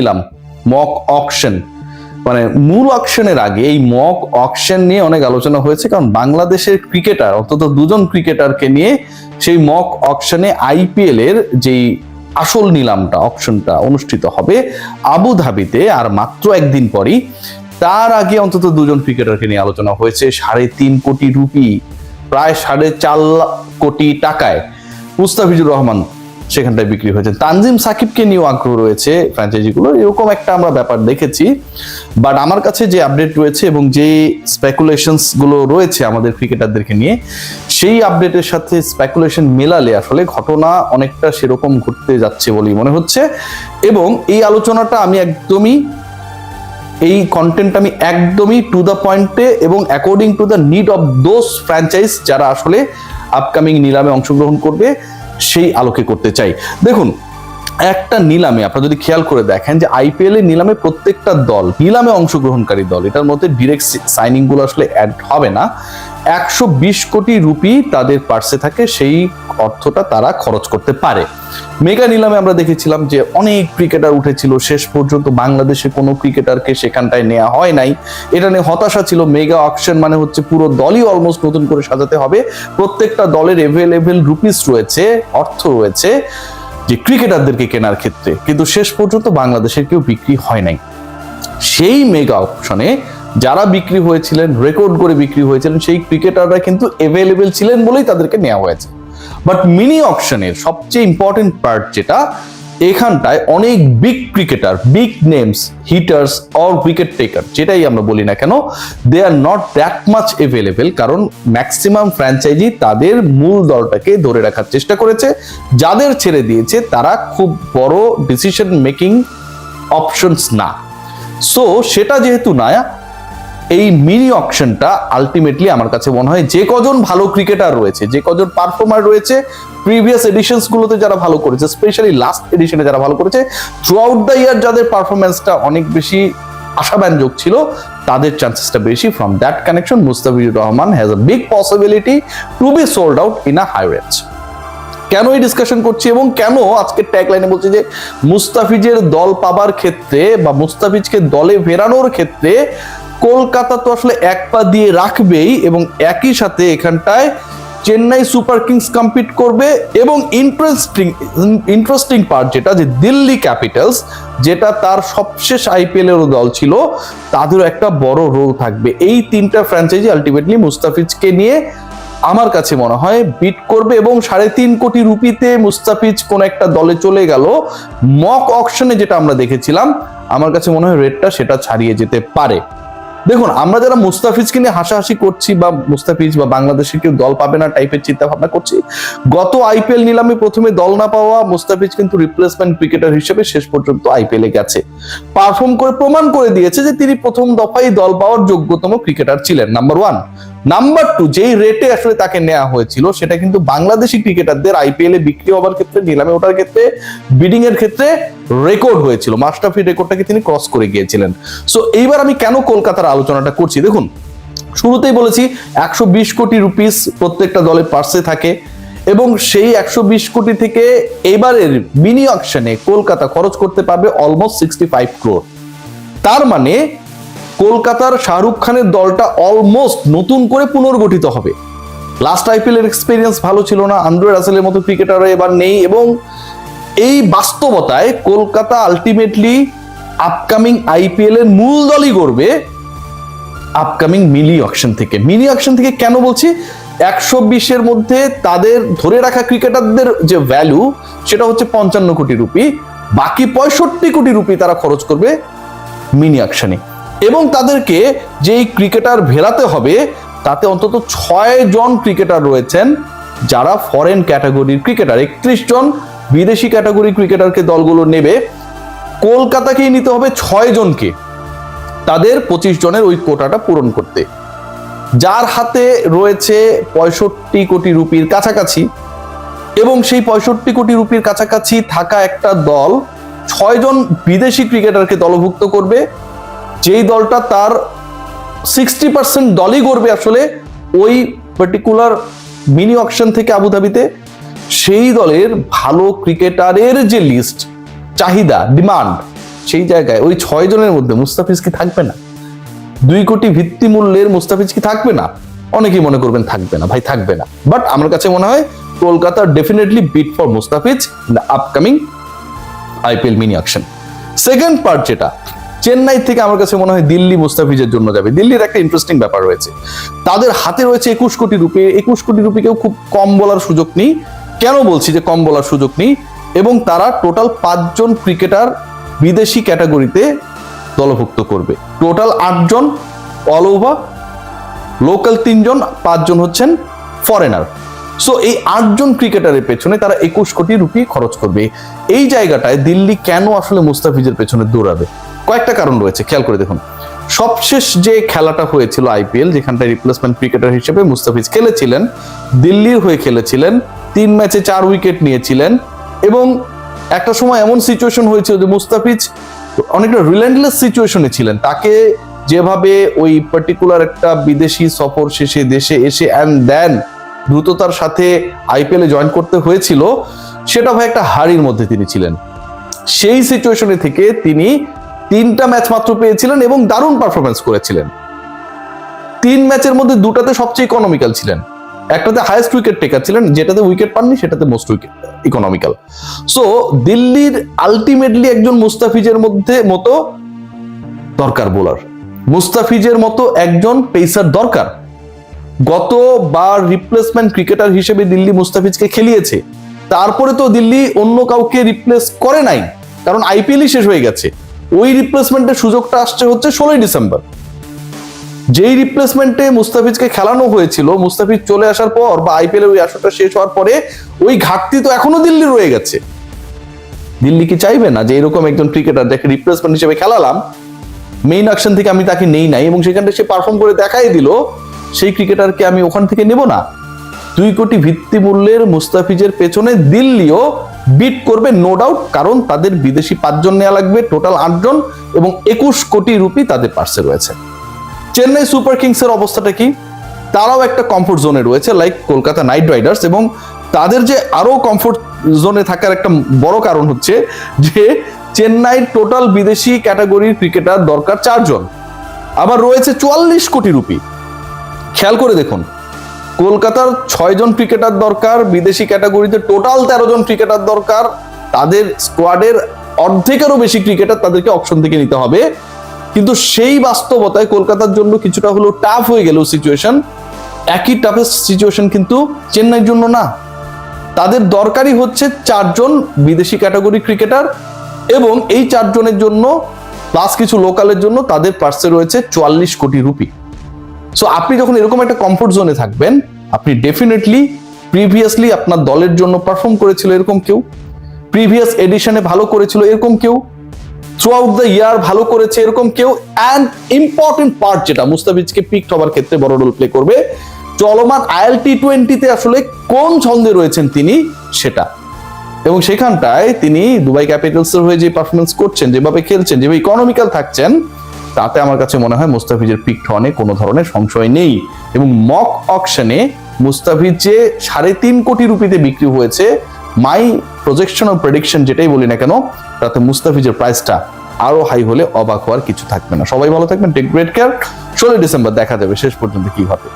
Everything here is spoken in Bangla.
নিলাম মক অকশন, মানে মূল অকশনের আগে এই মক অকশন নিয়ে অনেক আলোচনা হয়েছে, কারণ বাংলাদেশের ক্রিকেটার অন্তত দুজন ক্রিকেটারকে নিয়ে সেই মক অকশনে আইপিএল এর যেই আসল নিলামটা অকশনটা অনুষ্ঠিত হবে আবুধাবিতে আর মাত্র একদিন পরই। তার আগে অন্তত দুজন ক্রিকেটারকে নিয়ে আলোচনা হয়েছে 3.5 কোটি রুপি, প্রায় 4.5 কোটি টাকায় মুস্তাফিজুর রহমান সেখানটায় বিক্রি হয়েছে। তানজিম সাকিবকে নিয়েও আগ্রহ রয়েছে ফ্র্যাঞ্চাইজিগুলো, এরকম একটা আমরা ব্যাপার দেখেছি। বাট আমার কাছে যে আপডেট রয়েছে এবং যে স্পেকুলেশনস গুলো রয়েছে আমাদের ক্রিকেটারদেরকে নিয়ে, সেই আপডেটের সাথে স্পেকুলেশন মেলালে আসলে ঘটনা অনেকটা সেরকম ঘটতে যাচ্ছে বলেই মনে হচ্ছে। এবং এই আলোচনাটা আমি এই কন্টেন্ট আমি একদমই টু দ্য পয়েন্টে এবং according to the need of those franchise যারা আসলে আপকামিং নিলামে অংশগ্রহণ করবে সেই আলোকে করতে চাই। দেখুন, একটা নিলামে আপনারা যদি খেয়াল করে দেখেন যে আইপিএল এর নিলামে প্রত্যেকটা দল, নিলামে অংশগ্রহণকারী দল, এটার মধ্যে ডিরেক্ট সাইনিং গুলো আসলে অ্যাড হবে না, 120 কোটি রুপি তাদের পার্সে থাকে, সেই অর্থটা তারা খরচ করতে পারে। মেগা নিলামে আমরা দেখেছিলাম যে অনেক ক্রিকেটার উঠেছিল, শেষ পর্যন্ত বাংলাদেশে কোনো ক্রিকেটারকে সেখানটায় নেওয়া হয় নাই। এটা নিয়ে হতাশা ছিল। মেগা অকশন মানে হচ্ছে পুরো দলই অলমোস্ট নতুন করে সাজাতে হবে, প্রত্যেকটা দলের এভেলেবেল রুপিস রয়েছে, অর্থ রয়েছে যে ক্রিকেটারদেরকে কেনার ক্ষেত্রে, কিন্তু শেষ পর্যন্ত বাংলাদেশের কেউ বিক্রি হয় নাই। সেই মেগা অকশনে যারা বিক্রি হয়েছিলেন, রেকর্ড করে বিক্রি হয়েছিলেন, সেই ক্রিকেটাররা কিন্তু এভেলেবেল ছিলেন বলেই তাদেরকে নেওয়া হয়েছে। বাট মিনি অকশনের সবচেয়ে ইম্পর্টেন্ট পার্ট যেটা, এখানটায় অনেক big cricketer, big names, hitters or wicket taker যেটাই আমরা বলি না কেন, they are not that much available, কারণ ম্যাক্সিমাম ফ্র্যাঞ্চাইজি তাদের মূল দলটাকে ধরে রাখার চেষ্টা করেছে। যাদের ছেড়ে দিয়েছে তারা খুব বড় ডিসিশন মেকিং অপশনস না। সো সেটা যেহেতু না, এই মিনি অকশনটা আলটিমেটলি আমার কাছে মনে হয় যে কজন ভালো ক্রিকেটার রয়েছে, যে কজন পারফর্মার রয়েছে, প্রিভিয়াস এডিশনস গুলোতে যারা ভালো করেছে, স্পেশালি লাস্ট এডিশনে যারা ভালো করেছে, থ্রু আউট দ্য ইয়ার যাদের পারফরমেন্সটা অনেক বেশি আশাব্যঞ্জক ছিল, তাদের চান্সেসটা বেশি। From that connection Mustafizur Rahman has a big possibility to be sold out in a high range. কেন এই ডিসকাশন করছি এবং কেন আজকে ট্যাগ লাইনে বলছি যে মুস্তাফিজের দল পাবার ক্ষেত্রে বা মুস্তাফিজকে দলে ফেরানোর ক্ষেত্রে কলকাতা তো আসলে এক পা দিয়ে রাখবেই, এবং একই সাথে এখানটায় চেন্নাই সুপার কিংস কম্পিট করবে, এবং ইন্টারেস্টিং পার্ট যেটা, যে দিল্লি ক্যাপিটালস যেটা তার সবশেষ আইপিএল এর দল ছিল, তাদেরও একটা বড় রোল থাকবে। এই তিনটা ফ্র্যাঞ্চাইজি আলটিমেটলি মুস্তাফিজকে নিয়ে আমার কাছে মনে হয় বিট করবে, এবং 3.5 কোটি রুপিতে মুস্তাফিজ কোন একটা দলে চলে গেল মক অকশনে, যেটা আমরা দেখেছিলাম, আমার কাছে মনে হয় রেটটা সেটা ছাড়িয়ে যেতে পারে। দেখুন, আমরা যারা মুস্তাফিজকে নিয়ে হাসাহাসি করছি বা মুস্তাফিজ বা বাংলাদেশের কেউ দল পাবে না টাইপের চিন্তা ভাবনা করছি, গত আইপিএল নিলামে প্রথমে দল না পাওয়া মুস্তাফিজ কিন্তু রিপ্লেসমেন্ট ক্রিকেটার হিসেবে শেষ পর্যন্ত আইপিএল এ গেছে, পারফর্ম করে প্রমাণ করে দিয়েছে যে তিনি প্রথম দফায় দল পাওয়ার যোগ্যতম ক্রিকেটার ছিলেন, নাম্বার 1। নাম্বার 2, যেই রেটে আসলে তাকে নেওয়া হয়েছিল সেটা কিন্তু বাংলাদেশি ক্রিকেটারদের আইপিএল এ বিক্রি হওয়ার ক্ষেত্রে, নিলামে ওঠার ক্ষেত্রে, বিডিং এর ক্ষেত্রে রেকর্ড হয়েছিল, মাস্টাফির রেকর্ডটাকে তিনি ক্রস করে গিয়েছিলেন। সো এইবার আমি কেন কলকাতার আলোচনাটা করছি, দেখুন শুরুতেই বলেছি 120 কোটি রুপিস প্রত্যেকটা দলের পার্সে থাকে, এবং সেই 120 কোটি থেকে এবারের মিনি অকশনে কলকাতা খরচ করতে পারবে অলমোস্ট 65 ক্রোর। তার মানে কলকাতার শাহরুখ খানের দলটা অলমোস্ট নতুন করে পুনর্গঠিত হবে। লাস্ট আইপিএল এর এক্সপেরিয়েন্স ভালো ছিল না, আন্দ্রে রাসেলের মতো ক্রিকেটাররা এবার নেই, এবং এই বাস্তবতায় কলকাতা আলটিমেটলি আপকামিং আইপিএল এর মূল দলই করবে আপকামিং মিনি অকশন থেকে। মিনি অকশন থেকে কেন বলছি, 120 এর মধ্যে তাদের ধরে রাখা ক্রিকেটারদের যে ভ্যালু সেটা হচ্ছে 55 কোটি রুপি, বাকি 65 কোটি রুপি তারা খরচ করবে মিনি অকশনে, এবং তাদেরকে যেই ক্রিকেটার ভেরাতে হবে তাতে অন্তত 6 জন ক্রিকেটার রয়েছেন যারা ফরেন ক্যাটাগরির ক্রিকেটার, 31 জন বিদেশি ক্যাটাগরি ক্রিকেটারকে দলগুলো নেবে, কলকাতাকেই নিতে হবে 6 জনকে তাদের 25 জনের ওই কোটাটা পূরণ করতে, যার হাতে রয়েছে 65 কোটি রুপির কাছাকাছি। এবং সেই 65 কোটি রুপির কাছাকাছি থাকা একটা দল 6 জন বিদেশি ক্রিকেটারকে দলভুক্ত করবে, যেই দলটা তার 60% দলই করবে আসলে ওই পার্টিকুলার মিনি অকশন থেকে আবুধাবিতে, সেই দলের ভালো ক্রিকেটারের যে লিস্ট, চাহিদা, ডিমান্ড, সেই জায়গায় ওই 6 জনের মধ্যে মুস্তাফিজ কি থাকবে না? 2 কোটি ভিত্তি মূল্যের মুস্তাফিজ কি থাকবে না? অনেকেই মনে করবেন থাকবে না, ভাই থাকবে না, বাট আমার কাছে মনে হয় Kolkata definitely bid for Mustafiz in the upcoming IPL mini auction. Second part যেটা, চেন্নাই থেকে আমার কাছে মনে হয় দিল্লি মুস্তাফিজের জন্য যাবে। দিল্লির একটা ইন্টারেস্টিং ব্যাপার রয়েছে, তাদের হাতে রয়েছে 21 কোটি রুপি। 21 কোটি রুপিকেও খুব কম বলার সুযোগ নেই। কেন বলছি যে কম বলার সুযোগ নেই? এবং তারা টোটাল 5 জন ক্রিকেটার বিদেশি ক্যাটাগরিতে দলভুক্ত করবে। টোটাল 8 জন অল ওভার, লোকাল 3 জন, 5 জন হচ্ছেন ফরেনার। সো এই 8 জন ক্রিকেটারের পেছনে তারা 21 কোটি রুপি খরচ করবে। এই জায়গাটায় দিল্লি কেন আসলে মুস্তাফিজের পেছনে দৌড়াবে? কয়েকটা কারণ রয়েছে, খেয়াল করে দেখুন। সবশেষ যে খেলাটা হয়েছিল আইপিএল, যেখানটায় রিপ্লেসমেন্ট ক্রিকেটার হিসেবে মুস্তাফিজ খেলেছিলেন, দিল্লির হয়ে খেলেছিলেন, 3 ম্যাচে 4 উইকেট নিয়েছিলেন এবং একটা সময় এমন সিচুয়েশন হয়েছিল যে মুস্তাফিজ অনেকটা রিল্যান্ডলেস সিচুয়েশনে ছিলেন। তাকে যেভাবে ওই পার্টিকুলার একটা বিদেশি সফর শেষে দেশে এসে অ্যান্ড দেন দ্রুততার সাথে আইপিএলে জয়েন করতে হয়েছিল, সেটা ভাই একটা হাড়ির মধ্যে তিনি ছিলেন। সেই সিচুয়েশনে থেকে তিনি 3টা ম্যাচ মাত্র পেয়েছিলেন এবং দারুণ পারফরমেন্স করেছিলেন। 3 ম্যাচের মধ্যে 2টাতে সবচেয়ে ইকোনমিক্যাল ছিলেন, একটাতে হাইয়েস্ট উইকেট টেকার ছিলেন, যেটাতে উইকেট পাননি সেটাতে মোস্ট উইকেট ইকোনমিক্যাল। সো দিল্লির আলটিমেটলি একজন মুস্তাফিজের মতো দরকার বোলার, মুস্তাফিজের মতো একজন পেসার দরকার। গতবার রিপ্লেসমেন্ট ক্রিকেটার হিসেবে দিল্লি মুস্তাফিজকে খেলিয়েছে, তারপরে তো দিল্লি অন্য কাউকে রিপ্লেস করে নাই, কারণ আইপিএলই শেষ হয়ে গেছে। ওই রিপ্লেসমেন্টের সুযোগটা আসছে হচ্ছে 16 ডিসেম্বর। যেই রিপ্লেসমেন্টে মুস্তাফিজকে খেলানো হয়েছিল, মুস্তাফিজ চলে আসার পর বা আইপিএল এর ওই আসরটা শেষ হওয়ার পরে ওই ঘাটতি তো এখনো দিল্লি রয়ে গেছে। দিল্লি কি চাইবে না যে এরকম একজন ক্রিকেটার যাকে রিপ্লেসমেন্ট হিসেবে খেলালাম, মেইন অকশন থেকে আমি তাকে নেই নাই এবং সেখানটা সে পারফর্ম করে দেখাই দিল, সেই ক্রিকেটারকে আমি ওখান থেকে নেব না? 2 কোটি ভিত্তি মূল্যের মুস্তাফিজের পেছনে দিল্লিও বিট করবে নো ডাউট, কারণ তাদের বিদেশি 5 জন নেওয়া লাগবে, টোটাল 8 জন, এবং 21 কোটি রুপি তাদের পার্সে রয়েছে। চেন্নাই সুপার কিংসের অবস্থাটা কি? তারাও একটা কমফোর্ট জোনে রয়েছে লাইক কলকাতা নাইট রাইডার্স, এবং তাদের যে আরো কমফোর্ট জোনে থাকার একটা বড় কারণ হচ্ছে যে চেন্নাইয়ের টোটাল বিদেশি ক্যাটাগরির ক্রিকেটার দরকার 4 জন, আবার রয়েছে 44 কোটি রুপি। খেয়াল করে দেখুন, কলকাতার 6 জন ক্রিকেটার দরকার, বিদেশি ক্যাটাগরিতে টোটাল 13 জন ক্রিকেটার দরকার, তাদের স্কোয়াডের অর্ধেকেরও বেশি ক্রিকেটার তাদেরকে অকশন থেকে নিতে হবে। কিন্তু সেই বাস্তবতায় কলকাতার জন্য কিছুটা হলেও টাফ হয়ে গেল সিচুয়েশন। একই টাফেস্ট সিচুয়েশন কিন্তু চেন্নাইয়ের জন্য না। তাদের দরকারই হচ্ছে 4 জন বিদেশি ক্যাটাগরি ক্রিকেটার, এবং এই 4 জনের জন্য প্লাস কিছু লোকালের জন্য তাদের পার্সে রয়েছে 44 কোটি রুপি। সো আপনি যখন এরকম একটা কমফোর্ট জোনে থাকবেন, আপনি ডেফিনেটলি প্রিভিয়াসলি আপনার দলের জন্য পারফর্ম করেছিল এরকম কেউ, প্রিভিয়াস এডিশনে ভালো করেছিল এরকম কেউ, থ্রু আউট দ্য ইয়ার ভালো করেছে এরকম কেউ, অ্যান্ড ইম্পর্টেন্ট পার্ট যেটা মুস্তাফিজকে পিকড হওয়ার ক্ষেত্রে বড় রোল প্লে করবে, চলমান আইএল টি20তে আসলে কোন ছন্দে রয়েছেন তিনি সেটা। এবং সেখানটায় তিনি দুবাই ক্যাপিটালসের হয়ে যে পারফরমেন্স করছেন, যেভাবে খেলছেন, যেভাবে ইকোনমিক্যাল থাকছেন, তাতে আমার কাছে মনে হয় মুস্তাফিজের পিকড হওয়ানে কোনো ধরনের সংশয় নেই। এবং মক অকশনে মুস্তাফিজ যে 3.5 কোটি রুপিতে বিক্রি হয়েছে, মাই প্রজেকশন ও প্রেডিকশন যেটাই বলি না কেন, তাতে মুস্তাফিজের প্রাইসটা আরো হাই হলে অবাক হওয়ার কিছু থাকবে না। সবাই ভালো থাকবেন, টেক গ্রেট কেয়ার। 16 ডিসেম্বর দেখা যাবে শেষ পর্যন্ত কি হবে।